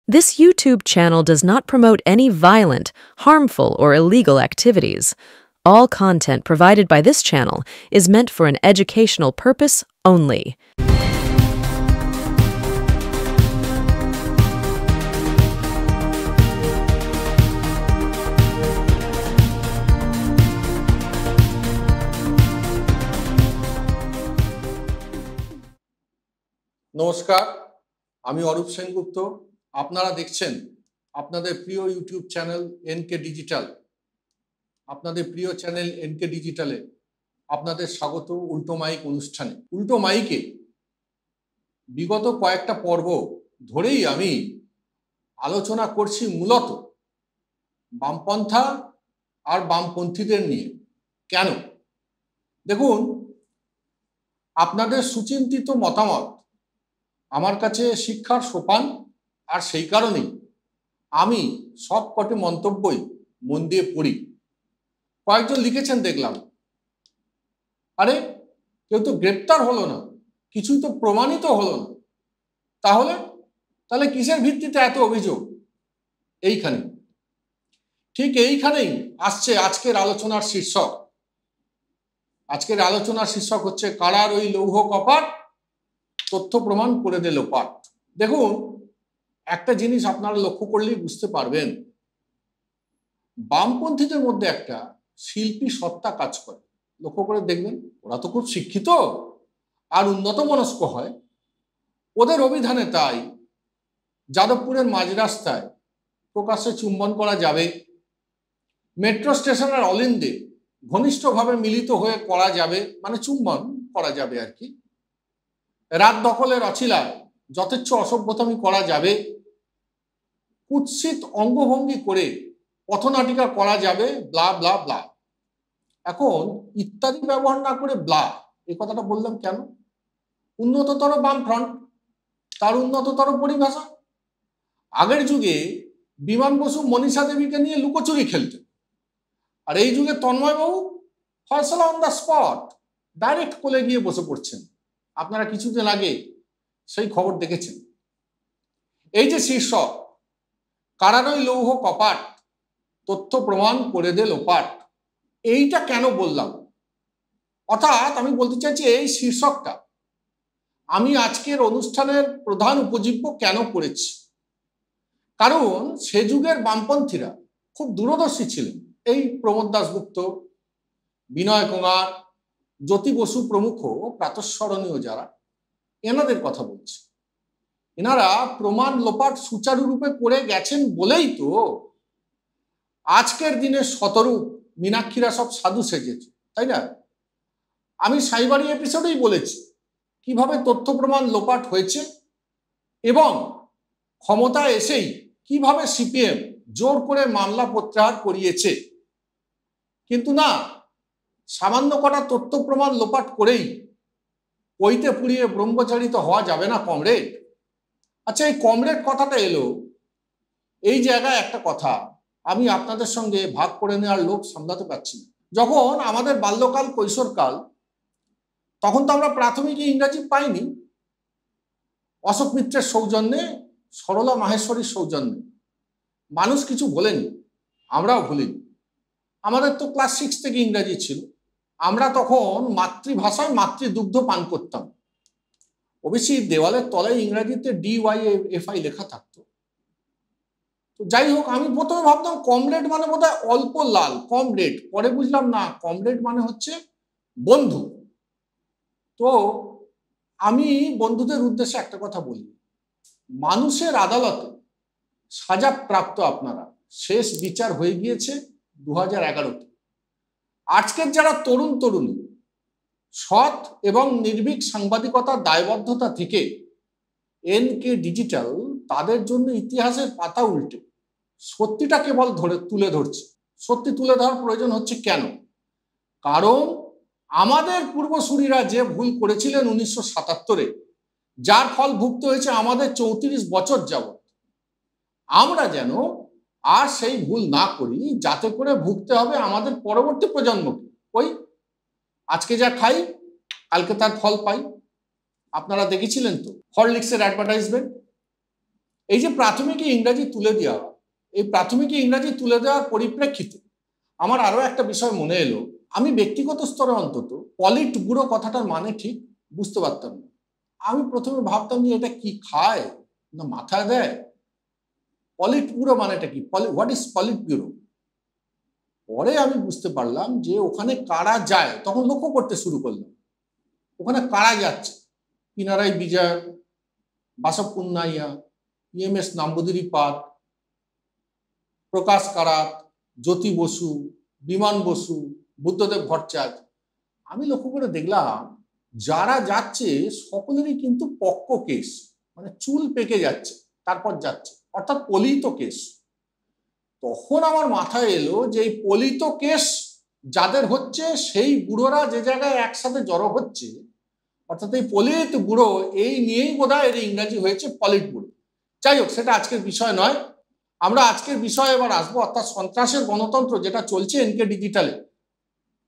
This YouTube channel does not promote any violent, harmful, or illegal activities. All content provided by this channel is meant for an educational purpose only. নমস্কার, আমি অরূপ সেনগুপ্ত। আপনারা দেখছেন আপনাদের প্রিয় YouTube channel NK digital. আপনাদের প্রিয় channel NK ডিজিটালে আপনাদের স্বাগত উল্টো মাইক অনুষ্ঠানে। উল্টো মাইকে বিগত কয়েকটা পর্ব ধরেই আমি আলোচনা করছি মূলত বামপন্থা আর বামপন্থীদের নিয়ে। কেন? দেখুন, আপনাদের সুচিন্তিত মতামত আমার কাছে শিক্ষার সোপান, আর সেই কারণেই আমি সব কটি মন্তব্যই মন দিয়ে পড়ি। কয়েকজন লিখেছেন দেখলাম, আরে কেউ তো গ্রেপ্তার হলো না, কিছুই তো প্রমাণিত হলো না, তাহলে কিসের ভিত্তিতে এত অভিযোগ? এইখানে, ঠিক এইখানেই আসছে আজকের আলোচনার শীর্ষক। আজকের আলোচনার শীর্ষক হচ্ছে কারার ওই লৌহ কপাট, তথ্য প্রমাণ করে দিল পাট। দেখুন, একটা জিনিস আপনারা লক্ষ্য করলেই বুঝতে পারবেন, বামপন্থীদের মধ্যে একটা শিল্পী সত্তা কাজ করে। লক্ষ্য করে দেখবেন, ওরা তো খুব শিক্ষিত আর উন্নত মনস্ক হয়। ওদের অভিধানে তাই যাদবপুরের মাঝ রাস্তায় প্রকাশ্যে চুম্বন করা যাবে, মেট্রো স্টেশনের অলিন্দে ঘনিষ্ঠভাবে মিলিত হয়ে করা যাবে, মানে চুম্বন করা যাবে আর কি। রাত দখলের অছিলায় যথেচ্ছ অসভ্যতামি করা যাবে, কুৎসিত অঙ্গভঙ্গি করে পথনাটিকা করা যাবে, ব্লা ব্লা ব্লা। এখন ইত্যাদি ব্যবহার না করে ব্লা এই কথাটা বললাম কেন? উন্নততর বামফ্রন্ট, তার উন্নততর পরিভাষা। আগের যুগে বিমান বসু মনীষা দেবীকে নিয়ে লুকোচুরি খেলতেন, আর এই যুগে তন্ময়বাবু ফয়সালা অন দ্য স্পট, ডাইরেক্ট কোলে গিয়ে বসে পড়ছেন। আপনারা কিছুদিন আগে সেই খবর দেখেছেন। এই যে শীর্ষক, কারারই লৌহ কপাট, তথ্য প্রমাণ করে দে লোপাট, এইটা কেন বললাম? অর্থাৎ আমি বলতে চাইছি, এই শীর্ষকটা আমি আজকের অনুষ্ঠানের প্রধান উপজীব্য কেন করেছি। কারণ সে যুগের বামপন্থীরা খুব দূরদর্শী ছিলেন। এই প্রমোদ দাশগুপ্ত, বিনয় কুমার, জ্যোতি বসু প্রমুখ প্রাতঃস্মরণীয় যারা, এনাদের কথা বলছি। এনারা প্রমাণ লোপাট সুচারুরূপে করে গেছেন বলেই তো আজকের দিনে শতরূপ মীনাক্ষীরা সব সাধু সেজেছে, তাই না? আমি সাইবারি এপিসোডেই বলেছি কিভাবে তথ্য প্রমাণ লোপাট হয়েছে এবং ক্ষমতায় এসেই কিভাবে সিপিএম জোর করে মামলা প্রত্যাহার করিয়েছে। কিন্তু না, সামান্য কটা তথ্য প্রমাণ লোপাট করেই পইতে পুড়িয়ে ব্রহ্মচারিত হওয়া যাবে না কমরেড। আচ্ছা, এই কমরেড কথাটা এলো, এই জায়গায় একটা কথা আমি আপনাদের সঙ্গে ভাগ করে নেওয়ার লোভ সামলাতে পারছি না। যখন আমাদের বাল্যকাল, কৈশোরকাল, তখন তো আমরা প্রাথমিক ইংরাজি পাইনি। অশোক মিত্রের সৌজন্যে, সরলা মাহেশ্বরীর সৌজন্যে মানুষ কিছু বলেনি, আমরাও ভুলিনি। আমাদের তো ক্লাস 6 থেকে ইংরাজি ছিল। আমরা তখন মাতৃভাষায় মাতৃদুগ্ধ পান করতাম। অবশ্যই দেওয়ালের তলায় ইংরাজিতে DYFI লেখা থাকতো। তো যাই হোক, আমি প্রথমে ভাবতাম কমরেড মানে বোধহয় অল্প লাল, কমরেড। পরে বুঝলাম না, কমরেড মানে হচ্ছে বন্ধু। তো আমি বন্ধুদের উদ্দেশ্যে একটা কথা বলি, মানুষের আদালতে সাজাপ্রাপ্ত আপনারা, শেষ বিচার হয়ে গিয়েছে 2011-তে। আজকের যারা তরুণ তরুণী সৎ এবং নির্ভীক সাংবাদিকতার দায়বদ্ধতা থেকে এনকে ডিজিটাল তাদের জন্য ইতিহাসের পাতা উল্টে সত্যিটা কেবল তুলে ধরছে। সত্যি তুলে ধরার প্রয়োজন হচ্ছে কেন? কারণ আমাদের পূর্বসূরীরা যে ভুল করেছিলেন 1977-এ, যার ফল ভুগতে হয়েছে আমাদের 34 বছর যাবৎ, আমরা যেন আর সেই ভুল না করি, যাতে করে ভুগতে হবে আমাদের পরবর্তী প্রজন্মকে। ওই আজকে যা খাই কালকে তার ফল পাই। আপনারা দেখেছিলেন তো হরলিক্সের অ্যাডভার্টাইজমেন্ট, এই যে প্রাথমিকে ইংরাজি তুলে দেওয়া, এই প্রাথমিকে ইংরাজি তুলে দেওয়ার পরিপ্রেক্ষিতে আমার আরো একটা বিষয় মনে এলো। আমি ব্যক্তিগত স্তরে অন্তত পলিট ব্যুরো কথাটার মানে ঠিক বুঝতে পারতাম না। আমি প্রথমে ভাবতাম যে এটা কি খায় না মাথায় দেয়। পলিট ব্যুরো মানেটা কি, হোয়াট ইজ পলিট ব্যুরো? পরে আমি বুঝতে পারলাম যে ওখানে কারা যায়। তখন লক্ষ্য করতে শুরু করলাম ওখানে কারা যাচ্ছে। পিনারাই বিজয়ন, বাসব পুন্নাইয়া, EMS নাম্বুদিরিপাদ, প্রকাশ কারাত, জ্যোতি বসু, বিমান বসু, বুদ্ধদেব ভট্টাচার্য। আমি লক্ষ্য করে দেখলাম যারা যাচ্ছে সকলেরই কিন্তু পক্ক কেস, মানে চুল পেকে যাচ্ছে তারপর যাচ্ছে, অর্থাৎ পলিত কেস। তখন আমার মাথায় এলো যে এই পলিত কেস যাদের হচ্ছে সেই বুড়োরা যে জায়গায় একসাথে জড়ো হচ্ছে, অর্থাৎ এই পলিত বুড়ো, এই নিয়েই বোধহয় এর ইংরাজি হয়েছে পলিট বুড়ো। যাই হোক, সেটা আজকের বিষয় নয়। আমরা আজকের বিষয়ে এবার আসবো, অর্থাৎ সন্ত্রাসের গণতন্ত্র যেটা চলছে এনকে ডিজিটালে।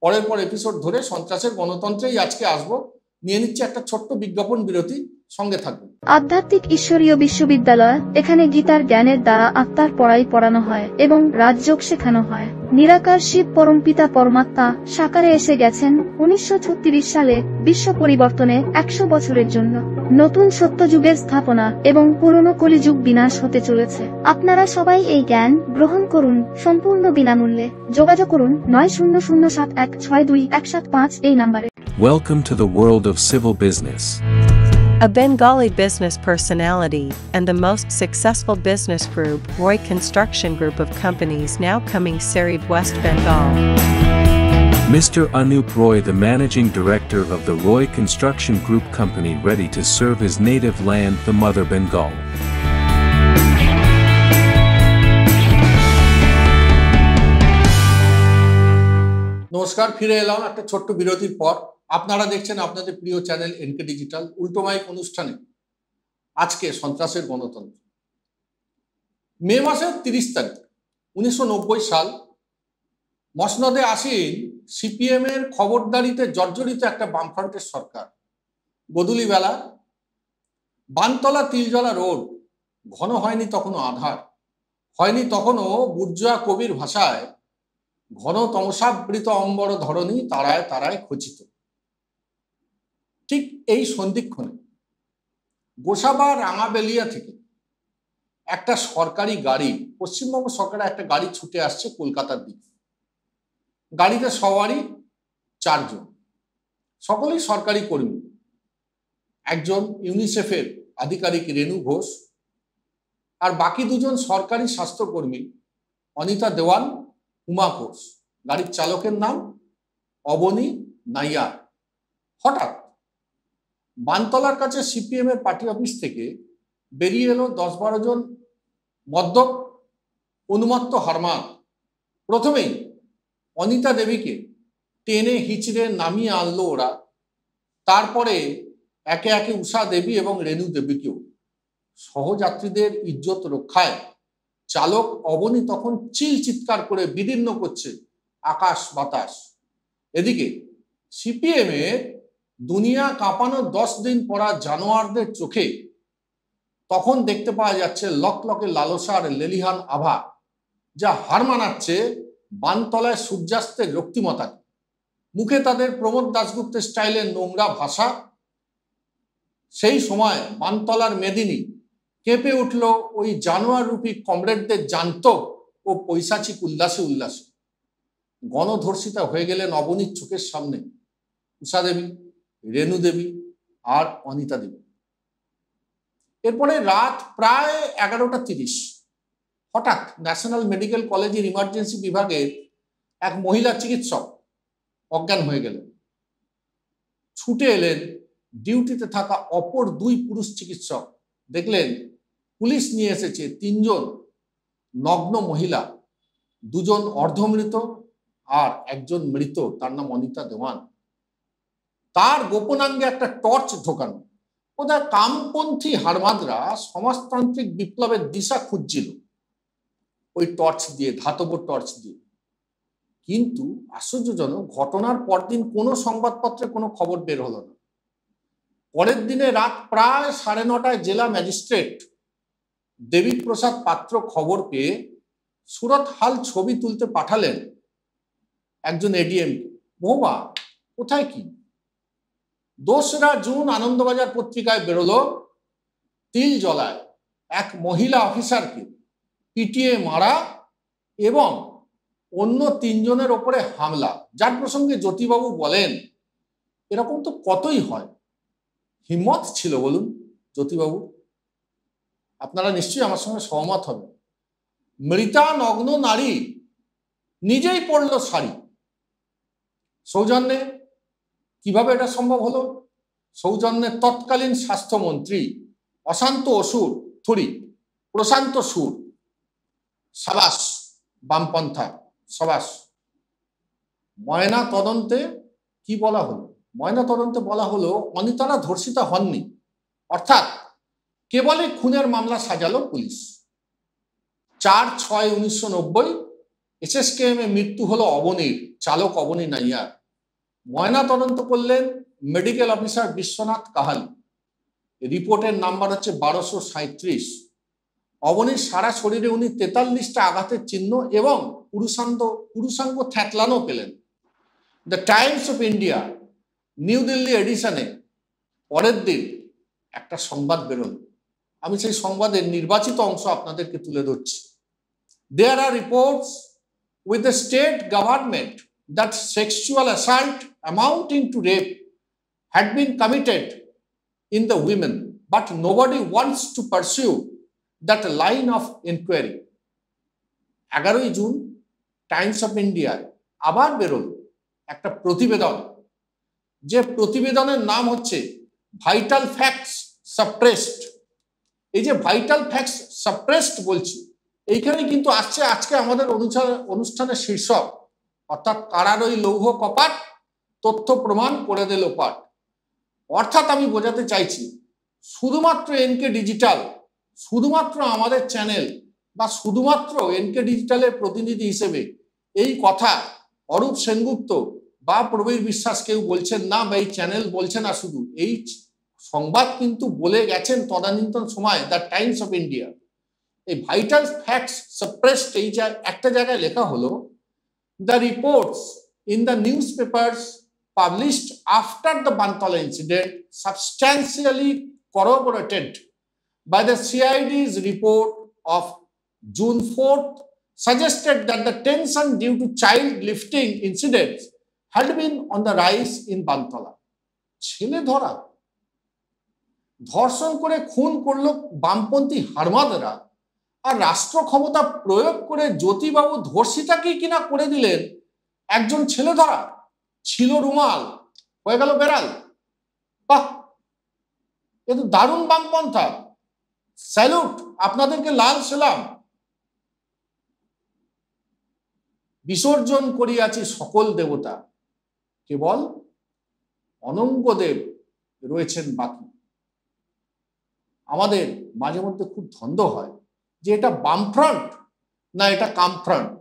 পরের পর এপিসোড ধরে সন্ত্রাসের গণতন্ত্রেই আজকে আসবো। নিয়ে নিচ্ছে একটা ছোট্ট বিজ্ঞাপন বিরতি, সঙ্গে থাকবে। আধ্যাত্মিক ঈশ্বরীয় বিশ্ববিদ্যালয়, এখানে গীতার জ্ঞানের দ্বারা আত্মার পড়াই পড়ানো হয় এবং রাজযোগ শেখানো হয়। নিরাকার শিব পরমপিতা পরমাত্মা সাকারে এসে গেছেন 1936 সালে বিশ্ব পরিবর্তনে 100 বছরের জন্য। নতুন সত্যযুগের স্থাপনা এবং পুরনো কলিযুগ বিনাশ হতে চলেছে। আপনারা সবাই এই জ্ঞান গ্রহণ করুন সম্পূর্ণ বিনামূল্যে। যোগাযোগ করুন 9007162175 এই নম্বরে। Welcome to the world of civil business. A Bengali business personality and the most successful business group, Roy Construction Group of companies, now coming Sarib, West Bengal. Mr. Anup Roy, the managing director of the Roy Construction Group company, ready to serve his native land, the mother Bengal. নমস্কার, ফিরে এলাম একটা ছোট্ট বিরতির পর। আপনারা দেখছেন আপনাদের প্রিয় চ্যানেল এনকে ডিজিটাল উল্টো মাইক অনুষ্ঠানে। আজকে সন্ত্রাসের গণতন্ত্র। মে মাসের 30 তারিখ 1990 সাল, মসনদে আসীন সিপিএম এর খবরদারিতে জর্জরিত একটা বামফ্রন্টের সরকার। গধূলি বেলা বানতলা তিলজলা রোড, ঘন হয়নি তখনও আধার, হয়নি তখনও বুর্জোয়া কবির ভাষায় ঘন তমসাবৃত অম্বর ধরণী তারায় তারায় খচিত। ঠিক এই সন্ধিক্ষণে গোসাবা রাঙাবেলিয়া থেকে একটা সরকারি গাড়ি, পশ্চিমবঙ্গ সরকারের একটা গাড়ি ছুটে আসছে কলকাতার দিকে। গাড়িতে সওয়ারি 4 জন, সকলেই সরকারি কর্মী। একজন ইউনিসেফের আধিকারিক রেণু ঘোষ, আর বাকি 2 জন সরকারি স্বাস্থ্যকর্মী অনিতা দেওয়ান, উমা ঘোষ। গাড়ির চালকের নাম অবনী নাইয়ার। হঠাৎ বানতলার কাছে সিপিএম এর পার্টি অফিস থেকে বেরিয়ে এলো 10-12 জন মদ্যপ উন্মত্ত হারমাদ। প্রথমেই অনিতা দেবীকে টেনে হিচড়ে নামিয়ে আনলো ওরা। তারপরে একে একে উষা দেবী এবং রেণু দেবীকেও। সহযাত্রীদের ইজ্জত রক্ষায় চালক অবনী তখন চিৎকার করে বিদীর্ণ করছে আকাশ বাতাস। এদিকে সিপিএম এর দুনিয়া কাঁপানো 10 দিন পড়া জানোয়ারদের চোখে তখন দেখতে পাওয়া যাচ্ছে লকলকে লালসার লেলিহান আভা, যা হার মানাচ্ছে বানতলায় সূর্যাস্তের রক্তিমতাকে। মুখে তাদের প্রমোদ দাশগুপ্তের স্টাইলের নোংরা ভাষা। সেই সময় বানতলার মেদিনী কেঁপে উঠল ওই জানোয়ার রূপী কমরেডদের জান্ত ও পৈশাচিক উল্লাসে উল্লাসে। গণধর্ষিতা হয়ে গেলেন অবনীর চোখের সামনে উষা দেবী, রেণু দেবী আর অনিতা দেবী। এরপরে রাত প্রায় 11:30 হঠাৎ ন্যাশনাল মেডিকেল কলেজের ইমার্জেন্সি বিভাগের এক মহিলা চিকিৎসক অজ্ঞান হয়ে গেলেন। ছুটে এলেন ডিউটিতে থাকা অপর 2 পুরুষ চিকিৎসক। দেখলেন পুলিশ নিয়ে এসেছে 3 জন নগ্ন মহিলা, 2 জন অর্ধমৃত আর একজন মৃত, তার নাম অনিতা দেওয়ান। তার গোপনাঙ্গে একটা টর্চ ঢোকানো। বোধহয় কামপন্থী হারমাদরা সমাজতান্ত্রিক বিপ্লবের দিশা খুঁজছিল ওই টর্চ দিয়ে, ধাতব টর্চ দিয়ে। কিন্তু আশ্চর্যজনক, ঘটনার পরদিন কোনো সংবাদপত্রে কোনো খবর বের হলো না। পরের দিনে রাত প্রায় 9:30 জেলা ম্যাজিস্ট্রেট দেবীপ্রসাদ পাত্র খবর পেয়ে সুরত হাল ছবি তুলতে পাঠালেন একজন এডিএম। মহুয়া কোথায় কি? 2রা জুন আনন্দবাজার পত্রিকায় বেরোলো তিল জলায় এক মহিলা অফিসারকে পিটিয়ে মারা এবং অন্য 3 জনের ওপরে হামলা, যার প্রসঙ্গে জ্যোতিবাবু বলেন এরকম তো কতই হয়। হিম্মত ছিল বলুন জ্যোতিবাবু। আপনারা নিশ্চয়ই আমার সঙ্গে সহমত হবেন। মৃতা নগ্ন নারী নিজেই পড়ল শাড়ি। সৌজন্যে কিভাবে এটা সম্ভব হলো? সৌজন্যে তৎকালীন স্বাস্থ্যমন্ত্রী প্রশান্ত সুর, সাবাস বামপন্থা, সাবাস। ময়না তদন্তে কি বলা হলো? ময়না তদন্তে বলা হলো অনিতারা ধর্ষিতা হননি, অর্থাৎ কেবলই খুনের মামলা সাজালো পুলিশ। 4/6/1990 SSKM মৃত্যু হলো অবনীর, চালক অবনী নাইয়ার। ময়না তদন্ত করলেন মেডিকেল অফিসার বিশ্বনাথ কাহাল। রিপোর্টের নাম্বার হচ্ছে 1237। অবনীর সারা শরীরে উনি 43টা আঘাতের চিহ্ন এবং পুরুষাঙ্গ থ্যাতলানো পেলেন। The Times of India New Delhi এডিশনে পরের দিন একটা সংবাদ বেরোল। আমি সেই সংবাদের নির্বাচিত অংশ আপনাদেরকে তুলে ধরছি। There are reports with the state government that sexual assault amounting to rape had been committed in the women, but nobody wants to pursue that line of inquiry. 11ই জুন টাইমস অফ ইন্ডিয়ায় আবার বেরোল একটা প্রতিবেদন, যে প্রতিবেদনের নাম হচ্ছে vital facts suppressed. এই যে ভাইটাল ফ্যাক্টস সাপ্রেসড বলছি, এইখানে কিন্তু আসছে আজকে আমাদের অনুষ্ঠানের শীর্ষক, অর্থাৎ কারার ওই লৌহ কপাট, তথ্য প্রমাণ করে দিল পাট। অর্থাৎ আমি বোঝাতে চাইছি শুধুমাত্র এনকে ডিজিটাল, শুধুমাত্র আমাদের চ্যানেল বা শুধুমাত্র এনকে ডিজিটালের প্রতিনিধি হিসেবে এই কথা অরূপ সেনগুপ্ত বা প্রবীর বিশ্বাস কেউ বলছেন না, বা এই চ্যানেল বলছে না, শুধু এই সংবাদ কিন্তু বলে গেছেন তদানীন্তন সময় দ্য টাইমস অফ ইন্ডিয়া। এই ভাইটাল ফ্যাক্টস সাপ্রেসড এই একটা জায়গায় লেখা হলো, the reports in the news papers published after the Bantala incident substantially corroborated by the CID's report of June 4th suggested that the tension due to child lifting incidents had been on the rise in Bantala. ছেলে ধরা, ধর্ষণ করে খুন করলো বামপন্থী হারমাদরা, আর রাষ্ট্র ক্ষমতা প্রয়োগ করে জ্যোতিবাবু ধর্ষিতাকে কিনা করে দিলেন একজন ছেলে ধরা। ছিল রুমাল, হয়ে গেল বেড়াল। বাহ, এ তো দারুণ বামপন্থা। স্যালুট আপনাদেরকে, লাল সেলাম। বিসর্জন করিয়াছি সকল দেবতা, কেবল অনঙ্গদেব রয়েছেন বাকি। আমাদের মাঝে মধ্যে খুব ধন্দ হয় যে এটা বামফ্রন্ট না এটা কামফ্রন্ট।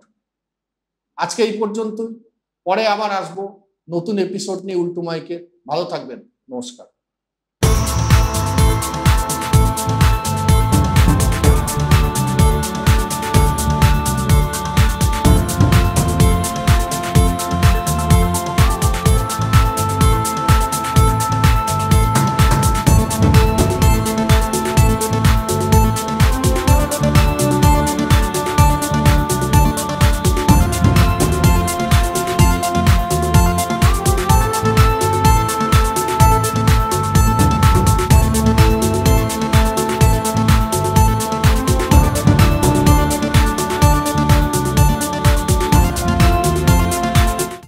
আজকে এই পর্যন্ত, পরে আবার আসবো নতুন এপিসোড নিয়ে উল্টো মাইকে। ভালো থাকবেন, নমস্কার।